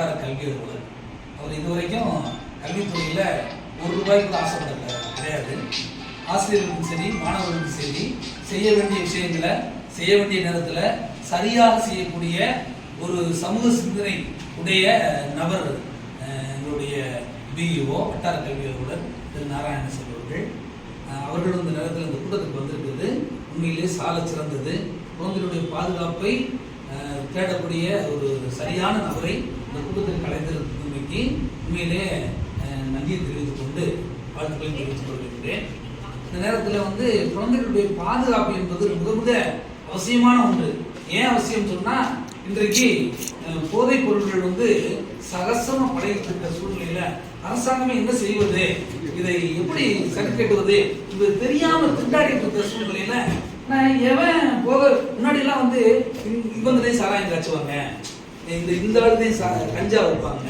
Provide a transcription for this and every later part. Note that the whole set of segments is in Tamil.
வட்டார கல்வி அலுவலர். அவர் இதுவரைக்கும் கல்வித்துறையில் ₹1 கூட ஆசைப்பட கிடையாது. ஆசிரியர்களுக்கும் சரி மாணவர்களுக்கும் சரி செய்ய வேண்டிய விஷயங்களை செய்ய வேண்டிய நேரத்தில் சரியாக செய்யக்கூடிய ஒரு சமூக சிந்தனை உடைய நபர் எங்களுடைய பிஇஓ வட்டார கல்வி அலுவலர் திரு நாராயணசாமி அவர்கள். அவர்கள் இந்த நேரத்தில் இந்த கூட்டத்துக்கு வந்திருக்கிறது உண்மையிலே சால சிறந்தது. குழந்தைகளுடைய பாதுகாப்பை தேடக்கூடிய ஒரு சரியான நபரை இந்த கூட்டத்தில் கலைந்திருந்தமைக்கு உண்மையிலே நன்றியை தெரிவித்துக் கொண்டு வாழ்த்துக்களை தெரிவித்துக் கொள்கின்றேன். இந்த நேரத்தில் குழந்தைகளுடைய பாதுகாப்பு என்பது மிக மிக அவசியமான ஒன்று. ஏன் அவசியம் சொன்னா, இன்றைக்கு போதைப் பொருட்கள் சகசமா படைக்கின்ற சூழ்நிலையில அரசாங்கமே என்ன செய்வது, இதை எப்படி சரி கட்டுவது இது தெரியாம திண்டாடிட்டு இருக்கிற சூழ்நிலையில எவன் போக முன்னாடி எல்லாம் இவங்களே சாராயம் காய்ச்சுவாங்க, இந்த ஆளுதே கஞ்சா வைப்பாங்க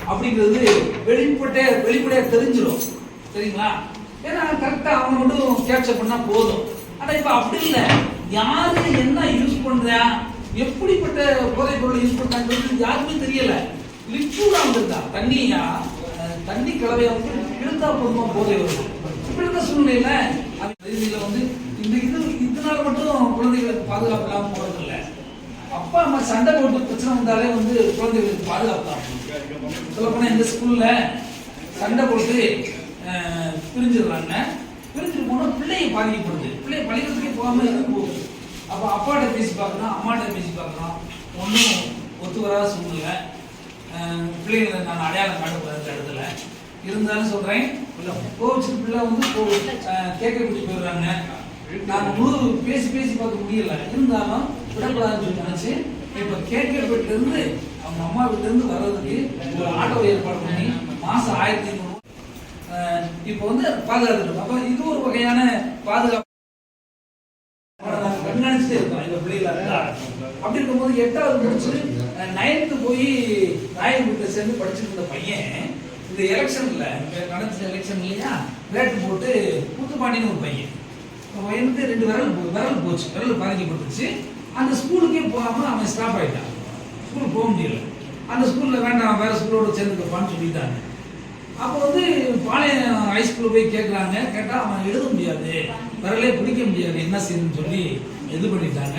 அப்படிங்கிறது வெளிப்படையா தெரிஞ்சிடும். சரிங்களா? ஏன்னா கரெக்டா அவங்க மட்டும் கேப்சர் பண்ணா போதும். ஆனா இப்ப அப்படி இல்லை. யாரு என்ன யூஸ் பண்றா, எப்படிப்பட்ட போதைப் பொருளை யூஸ் பண்றாங்கிறது யாருமே தெரியல. லிக்விடா வந்திருக்கா தண்ணி கலவையா இழுத்தா போதுமா போதை வருது. இப்படி இருக்க சூழ்நிலையில இதனால மட்டும் குழந்தைகளுக்கு பாதுகாப்பு இல்லாம போறது இல்லை. அப்பா அம்மா சண்டை போட்டு பிரச்சனை வந்தாலே குழந்தைகளுக்கு பாதுகாப்பு தான். சொல்ல போனா இந்த ஸ்கூல்ல சண்டை போட்டு பிரிஞ்சிடுறாங்க. பிரிஞ்சுட்டு போனா பிள்ளைய பாதிக்கப்படுது. பிள்ளைய பள்ளிக்கூடத்துக்கே போகாம போகுது. அப்ப அப்பாட்ட பேசி பார்க்கணும், அம்மாட்ட பேசி பார்க்கணும், ஒன்றும் ஒத்து வராத சூழ்நிலை. பிள்ளைகளை நான் அடையாளம் காட்டக்கூடாது இந்த இடத்துல இருந்தாலும் சொல்றேன். கோவிச்சுட்டு பிள்ளை கேட்கப்பட்டு போயிடுறாங்க. நான் முழு பேசி பார்க்க முடியல, இருந்தாலும் விடக்கூடாதுன்னு சொல்லி நினைச்சு இப்ப கேட்கப்பட்டு இருந்து அவங்க அம்மா வீட்டுல இருந்து வர்றதுக்கு ஒரு ஆட்டோ ஏற்பாடு பண்ணி மாசம் 1500 இப்ப பாதுகாத்துட்டு. அப்ப இது ஒரு வகையான பாதுகாப்பு கண்காணிச்சுட்டே இருக்கோம் இந்த பிள்ளைகளா. அப்படி இருக்கும்போது 8வது முடிச்சு 9th போய் ராயபுரத்தை சேர்ந்து படிச்சுட்டு இருந்த பையன் இந்த எலெக்ஷன்ல நடந்த எலெக்ஷன் இல்லையா, வேட்டு போட்டு புத்துப்பாண்டின்னு ஒரு பையன் 2 விரல் போச்சு, விரல் பாதிக்கப்பட்டுச்சு. அந்த ஸ்கூலுக்கே போகாம அவன் ஸ்டாப் ஆயிட்டான். ஸ்கூலுக்கு போக முடியல. அந்த ஸ்கூல்ல வேண்டாம், வேற ஸ்கூலோட சேர்ந்துக்கப்பான்னு சொல்லிட்டாங்க. அப்போ பாளையம் ஹைஸ்கூல்ல போய் கேட்கறாங்க. கேட்டா அவன் எழுத முடியாது, விரலே பிடிக்க முடியாது, என்ன செய்யணும்னு சொல்லி இது பண்ணிட்டாங்க.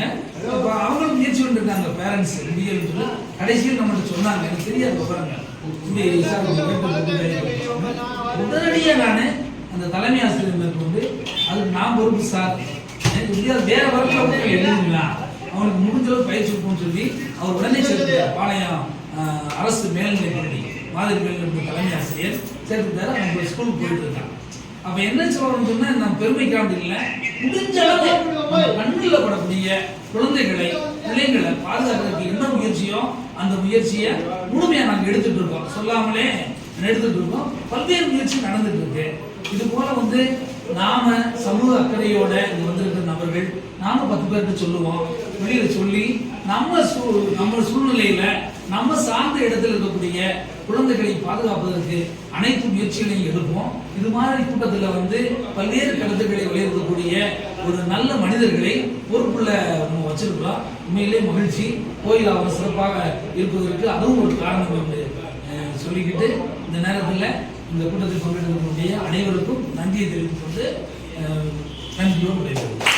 அவங்களும் முயற்சி பண்ணிருக்காங்க பேரண்ட்ஸ் முடியலன்னு சொல்லி கடைசியில் நம்மகிட்ட சொன்னாங்க. எனக்கு தெரியாது பாருங்க. உடனடியா நானு அந்த தலைமை ஆசிரியர் மேற்கொண்டு அதுக்கு நான் பொறுப்பு சார், எனக்கு முடியாது, வேற வரல எழுதுங்களா, அவனுக்கு முடிஞ்ச அளவு பயிற்சி கொடுப்போம்னு சொல்லி அவர் உடனே சேர்த்துட்டார். பாளையம் அரசு மேல்நிலை பள்ளி மாதிரி மேல்நிலை தலைமை ஆசிரியர் சேர்த்துட்டாரு. அவங்க ஸ்கூலுக்கு போயிட்டு இருக்காங்க. அப்ப என்ன சொல்லணும்னு சொன்னா, நம்ம பெருமைக்காண்டி இல்லை, முடிஞ்ச அளவு கண்ணில் படக்கூடிய பிள்ளைங்களை பாதுகாக்கிறதுக்கு என்ன முயற்சியோ அந்த முயற்சியை முழுமையா நாங்க எடுத்துட்டு இருக்கோம். சொல்லாமலே எடுத்துட்டு இருக்கோம். பல்வேறு முயற்சி நடந்துட்டு இருக்கு. இது போல நாம சமூக அக்கறையோட இங்க வந்திருக்கிற நபர்கள் நாம 10 பேருக்கு சொல்லுவோம், வெளியில சொல்லி நம்ம சூழ்நிலையில நம்ம சார்ந்த இடத்துல இருக்கக்கூடிய குழந்தைகளை பாதுகாப்பதற்கு அனைத்து முயற்சிகளையும் எடுப்போம். இது மாதிரி கூட்டத்தில் பல்வேறு கருத்துக்களை வெளியிருக்கக்கூடிய ஒரு நல்ல மனிதர்களை பொறுப்புள்ள நம்ம வச்சிருக்கிறோம். உண்மையிலே மகிழ்ச்சி. கோயில் அவர் சிறப்பாக இருப்பதற்கு அதுவும் ஒரு காரணம் என்று சொல்லிக்கிட்டு இந்த நேரத்தில் இந்த கூட்டத்தில் பங்கெடுக்கக்கூடிய அனைவருக்கும் நன்றியை தெரிவித்துக் கொண்டு நன்றியோடு விடைபெறுகிறேன்.